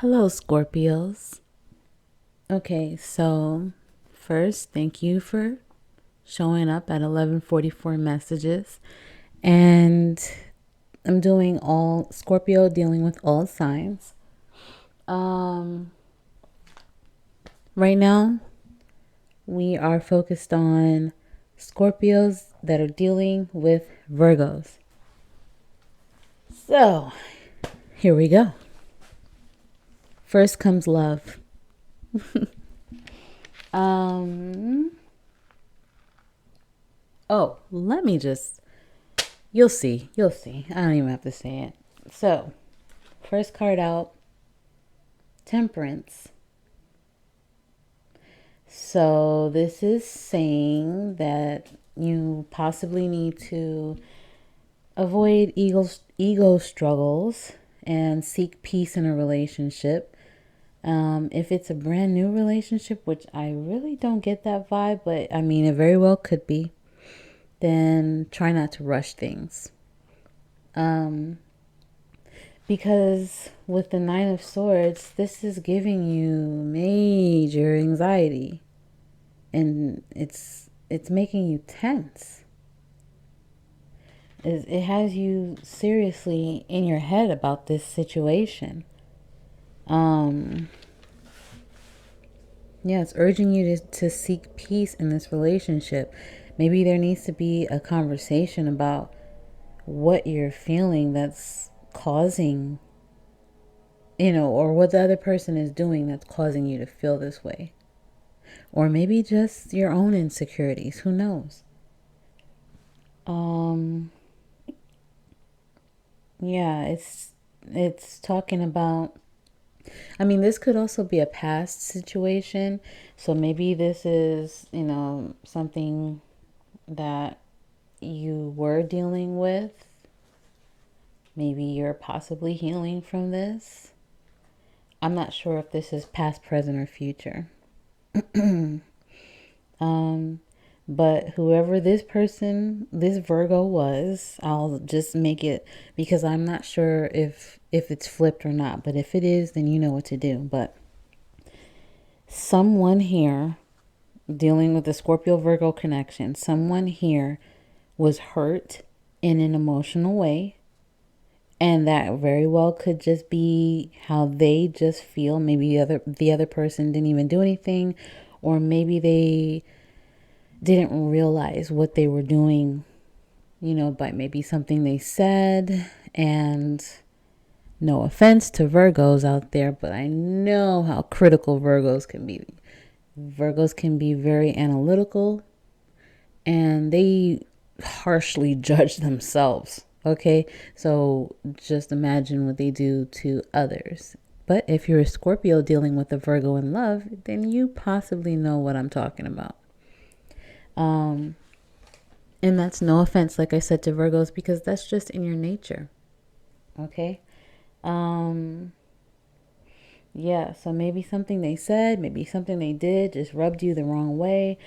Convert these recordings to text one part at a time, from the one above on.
Hello, Scorpios. Okay, so first, thank you for showing up at 11:44 messages. And I'm doing all Scorpio, dealing with all signs. Um right now, we are focused on Scorpios that are dealing with Virgos. So, here we go. First comes love. um oh, let me just You'll see. You'll see. I don't even have to say it. So, first card out, Temperance. So, this is saying that you possibly need to avoid ego struggles and seek peace in a relationship. If it's a brand new relationship, which I really don't get that vibe, but I mean, it very well could be, then try not to rush things. Because with the Nine of Swords, this is giving you major anxiety, and it's making you tense. It has you seriously in your head about this situation. Um, yeah, it's urging you to seek peace in this relationship. Maybe there needs to be a conversation about what you're feeling that's causing, or what the other person is doing that's causing you to feel this way. Or maybe just your own insecurities. Who knows? Um, yeah, it's talking about, I mean, this could also be a past situation. So maybe this is, something that you were dealing with. Maybe you're possibly healing from this. I'm not sure if this is past, present, or future. Um, but whoever this person, this Virgo was, I'll just make it, because I'm not sure if it's flipped or not. But if it is, then you know what to do. But someone here dealing with the Scorpio Virgo connection, someone here was hurt in an emotional way. And that very well could just be how they just feel. Maybe the other person didn't even do anything, or maybe they didn't realize what they were doing, by maybe something they said. And no offense to Virgos out there, but I know how critical Virgos can be. Virgos can be very analytical, and they harshly judge themselves. Okay, so just imagine what they do to others. But if you're a Scorpio dealing with a Virgo in love, then you possibly know what I'm talking about. Um, and that's no offense, like I said, to Virgos, because that's just in your nature. Okay. Um, yeah, so maybe something they said, maybe something they did just rubbed you the wrong way.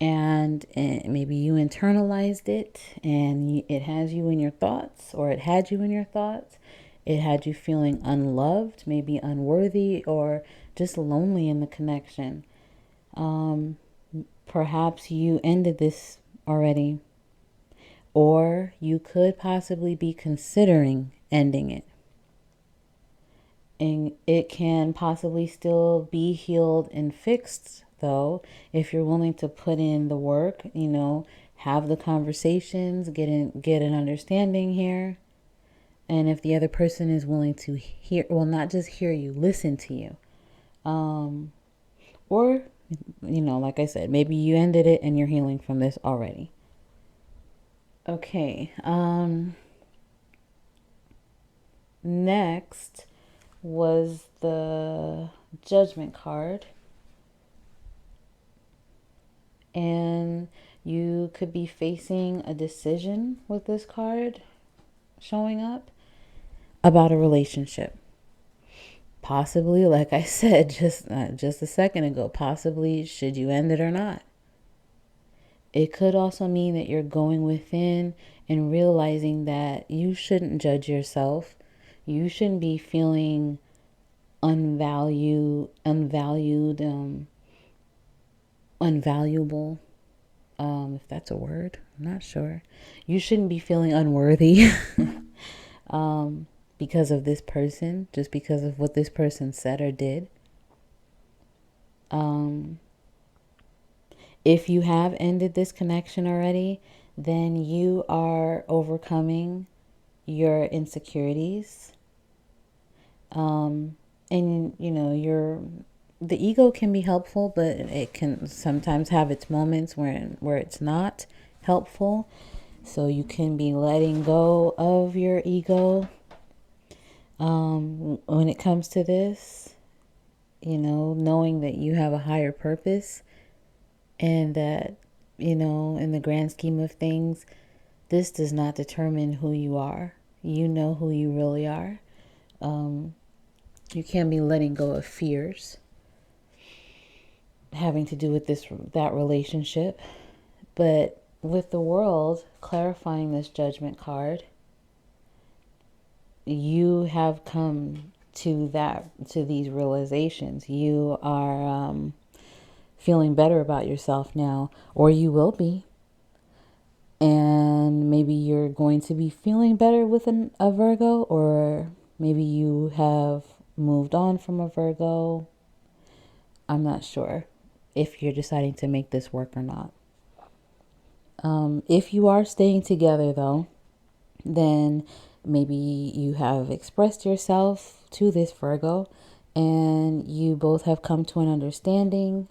And maybe you internalized it, and it has you in your thoughts, or it had you in your thoughts. It had you feeling unloved, maybe unworthy, or just lonely in the connection. Um, Perhaps you ended this already, or you could possibly be considering ending it. And it can possibly still be healed and fixed, though, if you're willing to put in the work, have the conversations, get an understanding here. And if the other person is willing to hear, well, not just hear you, listen to you. Or, like I said, maybe you ended it and you're healing from this already. Okay. Next was the Judgment card. And you could be facing a decision with this card showing up about a relationship. Possibly, like I said just a second ago, possibly should you end it or not. It could also mean that you're going within and realizing that you shouldn't judge yourself. You shouldn't be feeling unvaluable, if that's a word, I'm not sure. You shouldn't be feeling unworthy because of this person, just because of what this person said or did. If you have ended this connection already, then you are overcoming your insecurities. And the ego can be helpful, but it can sometimes have its moments where it's not helpful. So you can be letting go of your ego when it comes to this, knowing that you have a higher purpose, and that, in the grand scheme of things, this does not determine who you are. You know who you really are. You can't be letting go of fears having to do with that relationship. But with the world clarifying this judgment card, you have come to these realizations. You are feeling better about yourself now, or you will be. And maybe you're going to be feeling better with a Virgo, or maybe you have moved on from a Virgo. I'm not sure if you're deciding to make this work or not. If you are staying together, though, then maybe you have expressed yourself to this Virgo and you both have come to an understanding,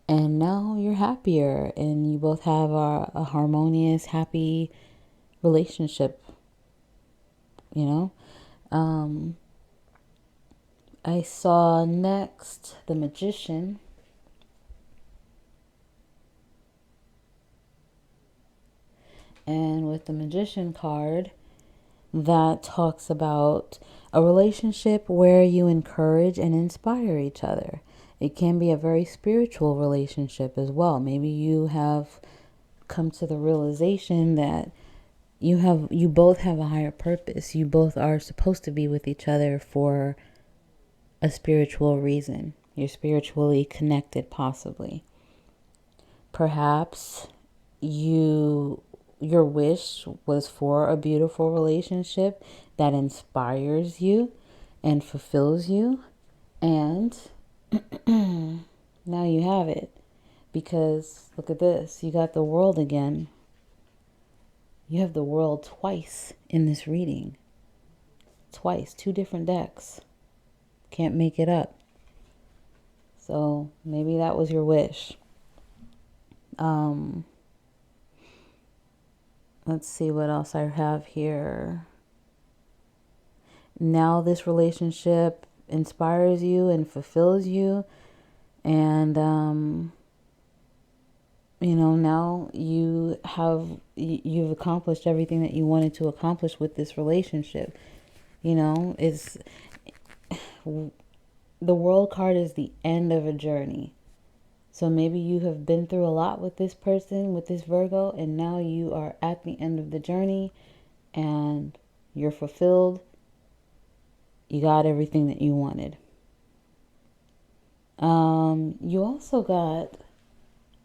and now you're happier and you both have a harmonious, happy relationship, I saw next the Magician. And with the Magician card, that talks about a relationship where you encourage and inspire each other. It can be a very spiritual relationship as well. Maybe you have come to the realization that you both have a higher purpose. You both are supposed to be with each other for a spiritual reason. You're spiritually connected, possibly. Perhaps your wish was for a beautiful relationship that inspires you and fulfills you, and now you have it. Because look at this, you got the World again. You have the World twice in this reading. Twice, 2 different decks. Can't make it up. So maybe that was your wish. Let's see what else I have here. Now this relationship inspires you and fulfills you. And, now you've accomplished everything that you wanted to accomplish with this relationship. It's the World card is the end of a journey. So maybe you have been through a lot with this person, with this Virgo, and now you are at the end of the journey and you're fulfilled. You got everything that you wanted. You also got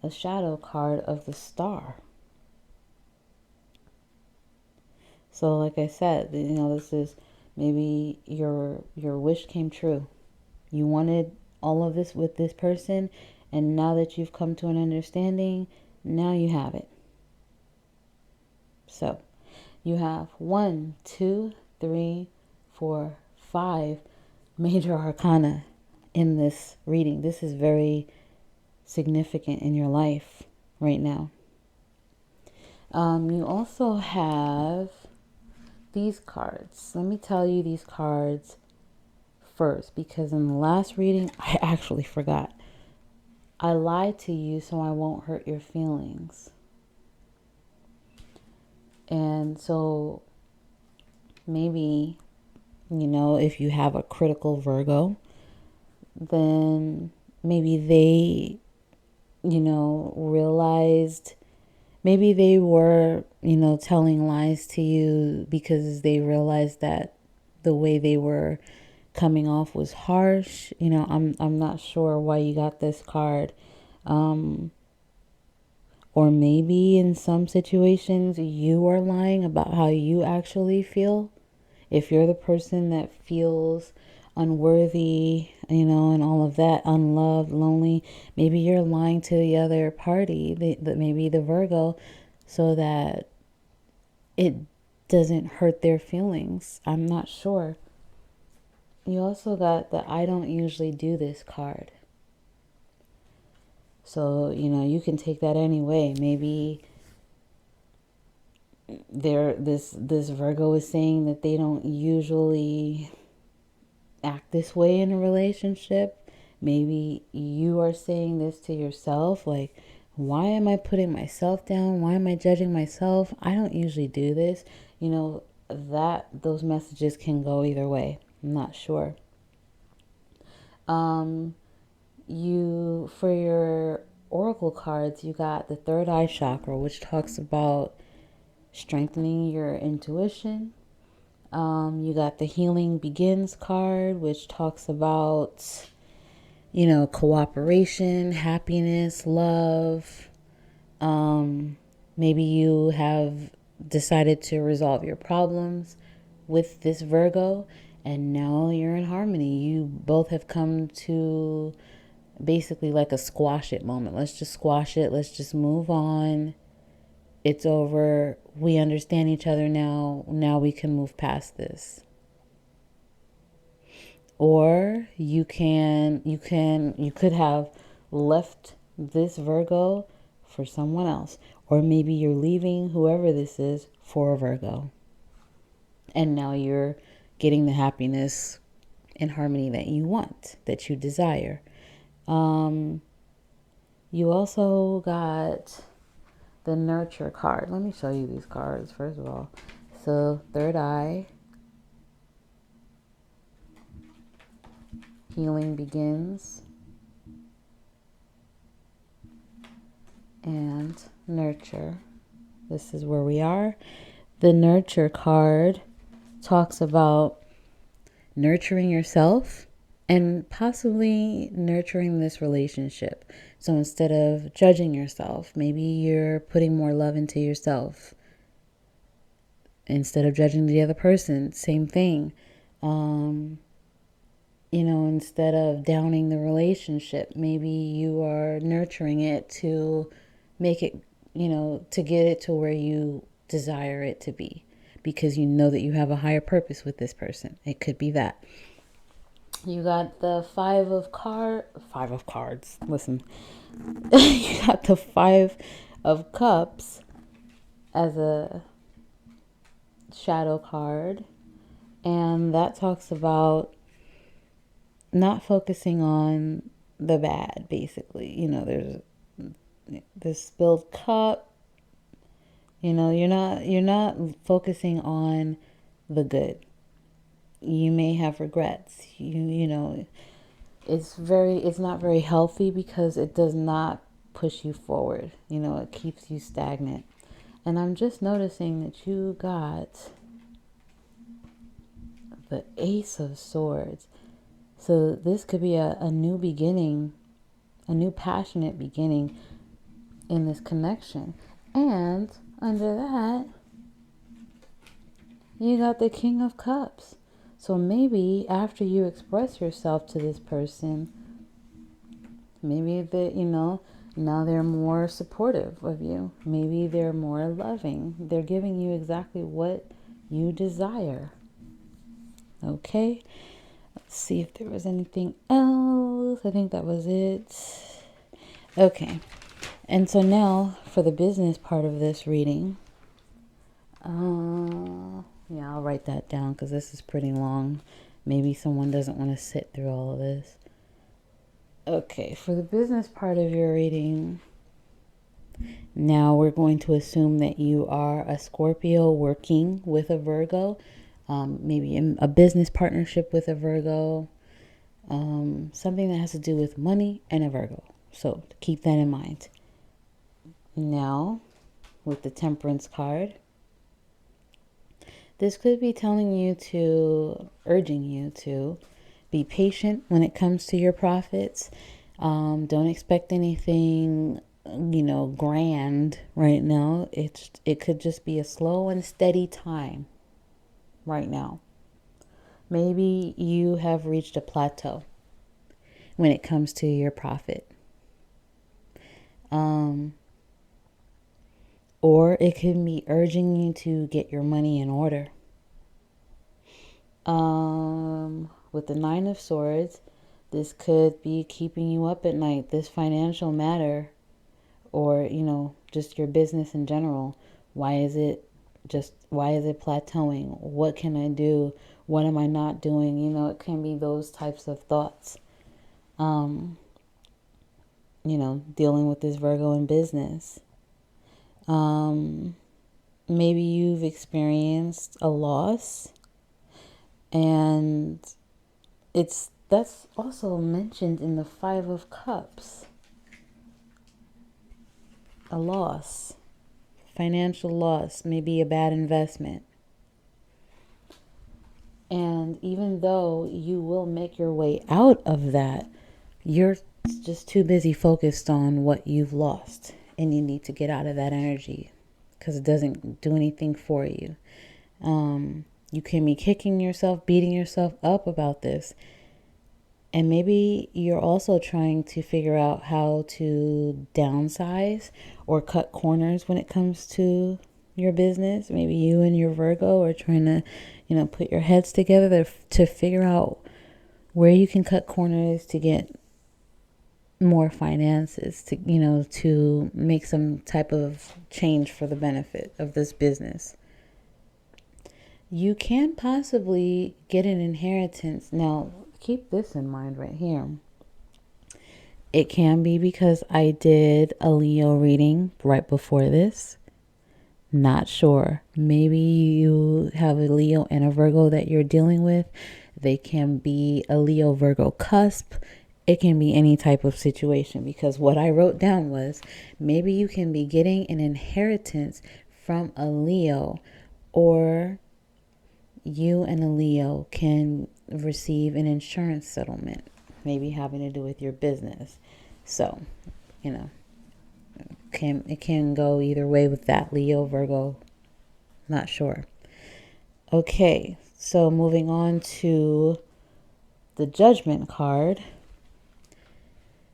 a shadow card of the Star. So like I said, this is maybe your wish came true. You wanted all of this with this person, and now that you've come to an understanding, now you have it. So you have 1, 2, 3, 4, 5 major arcana in this reading. This is very significant in your life right now. You also have these cards. Let me tell you these cards first, because in the last reading, I actually forgot. I lied to you so I won't hurt your feelings. And so maybe, if you have a critical Virgo, then maybe they, realized, maybe they were, telling lies to you because they realized that the way they were coming off was harsh. I'm not sure why you got this card. Or maybe in some situations you are lying about how you actually feel. If you're the person that feels unworthy, and all of that, unloved, lonely, maybe you're lying to the other party, maybe the Virgo, so that it doesn't hurt their feelings. I'm not sure. You also got the I don't usually do this card. So, you can take that any way. Maybe this Virgo is saying that they don't usually act this way in a relationship. Maybe you are saying this to yourself, like, why am I putting myself down? Why am I judging myself? I don't usually do this. That those messages can go either way. I'm not sure. You, for your oracle cards, you got the third eye chakra, which talks about strengthening your intuition. You got the healing begins card, which talks about, cooperation, happiness, love. Maybe you have decided to resolve your problems with this Virgo, and now you're in harmony. You both have come to basically like a squash it moment. Let's just squash it. Let's just move on. It's over. We understand each other now. Now we can move past this. Or you could have left this Virgo for someone else. Or maybe you're leaving whoever this is for a Virgo. And now you're getting the happiness and harmony that you want, that you desire. You also got the nurture card. Let me show you these cards first of all. So third eye, healing begins, and nurture. This is where we are. The nurture card talks about nurturing yourself and possibly nurturing this relationship. So instead of judging yourself, maybe you're putting more love into yourself. Instead of judging the other person, same thing. Instead of downing the relationship, maybe you are nurturing it to make it, to get it to where you desire it to be, because you know that you have a higher purpose with this person. It could be that. You got the five of cards. Listen, you got the 5 of cups as a shadow card, and that talks about not focusing on the bad, basically. There's this spilled cup. You're not focusing on the good. You may have regrets. It's not very healthy because it does not push you forward. It keeps you stagnant. And I'm just noticing that you got the Ace of Swords. So this could be a new beginning, a new passionate beginning in this connection. And under that, you got the King of Cups. So maybe after you express yourself to this person, maybe that, now they're more supportive of you. Maybe they're more loving. They're giving you exactly what you desire. Okay. Let's see if there was anything else. I think that was it. Okay. And so now for the business part of this reading. Yeah, I'll write that down because this is pretty long. Maybe someone doesn't want to sit through all of this. Okay, for the business part of your reading, now we're going to assume that you are a Scorpio working with a Virgo, maybe in a business partnership with a Virgo, something that has to do with money and a Virgo. So keep that in mind. Now, with the Temperance card, this could be urging you to Be patient when it comes to your profits. Don't expect anything, grand right now. It could just be a slow and steady time right now. Maybe you have reached a plateau when it comes to your profit. Or it can be urging you to get your money in order. With the Nine of Swords, this could be keeping you up at night, this financial matter, or, just your business in general. Why is it plateauing? What can I do? What am I not doing? It can be those types of thoughts. Dealing with this Virgo in business. Maybe you've experienced a loss, and that's also mentioned in the Five of Cups. A loss, financial loss, maybe a bad investment. And even though you will make your way out of that, you're just too busy focused on what you've lost, and you need to get out of that energy because it doesn't do anything for you. You can be kicking yourself, beating yourself up about this. And maybe you're also trying to figure out how to downsize or cut corners when it comes to your business. Maybe you and your Virgo are trying to, put your heads together to figure out where you can cut corners to get more finances, to make some type of change for the benefit of this business. You can possibly get an inheritance. Now, keep this in mind right here. It can be because I did a Leo reading right before this. Not sure. Maybe you have a Leo and a Virgo that you're dealing with. They can be a Leo Virgo cusp. It can be any type of situation, because what I wrote down was maybe you can be getting an inheritance from a Leo, or you and a Leo can receive an insurance settlement, maybe having to do with your business. So, it can go either way with that, Leo, Virgo, not sure. Okay, so moving on to the Judgment card.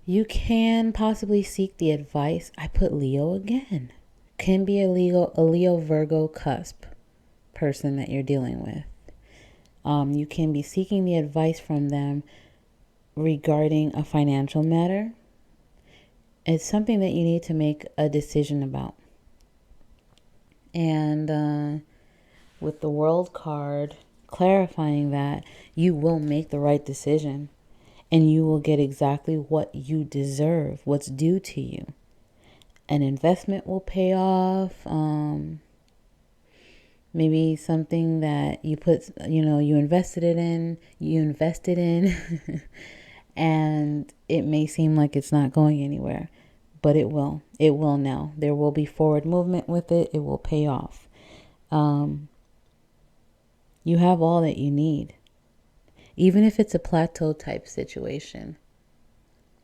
You can possibly seek the advice. I put Leo again. Can be a Leo Virgo cusp person that you're dealing with. You can be seeking the advice from them regarding a financial matter. It's something that you need to make a decision about. And with the World card clarifying that, you will make the right decision, and you will get exactly what you deserve, what's due to you. An investment will pay off. Maybe something that you put, you invested in, and it may seem like it's not going anywhere, but it will. It will now. There will be forward movement with it. It will pay off. You have all that you need. Even if it's a plateau type situation,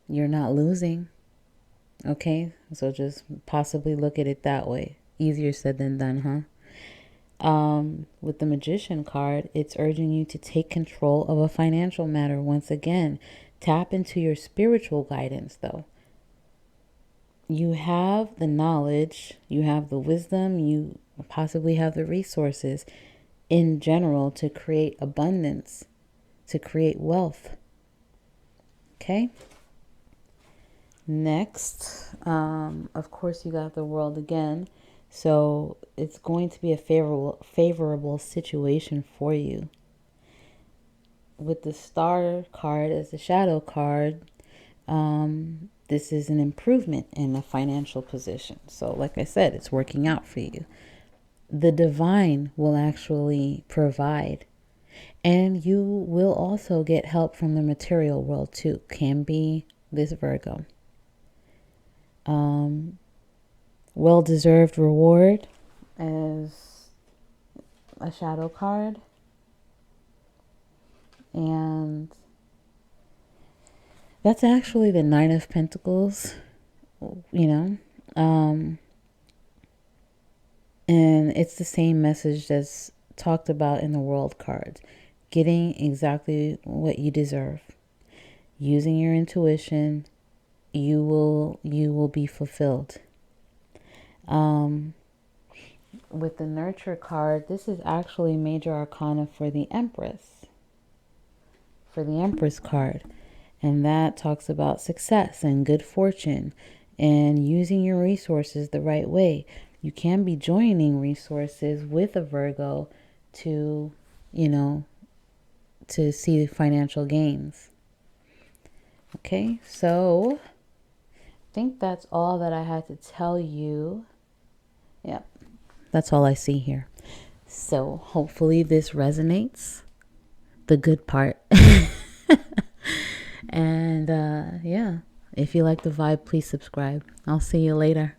you're not losing. Okay? So just possibly look at it that way. Easier said than done, huh? With the Magician card, it's urging you to take control of a financial matter. Once again, tap into your spiritual guidance, though. You have the knowledge, you have the wisdom, you possibly have the resources in general to create abundance, to create wealth. Okay? Next, of course, you got the World again. So it's going to be a favorable situation for you. With the Star card as the shadow card, this is an improvement in a financial position. So like I said, it's working out for you. The divine will actually provide. And you will also get help from the material world too. Can be this Virgo. Well-deserved reward as a shadow card. And That's actually the Nine of Pentacles, you know. And it's the same message that's talked about in the World cards. Getting exactly what you deserve. Using your intuition, you will be fulfilled. With the Nurture card, this is actually major arcana for the Empress. For the Empress card. And that talks about success and good fortune and using your resources the right way. You can be joining resources with a Virgo to, you know, to see financial gains. Okay, so I think that's all that I had to tell you. Yeah, that's all I see here. So hopefully this resonates, the good part. And yeah, if you like the vibe, please subscribe. I'll see you later.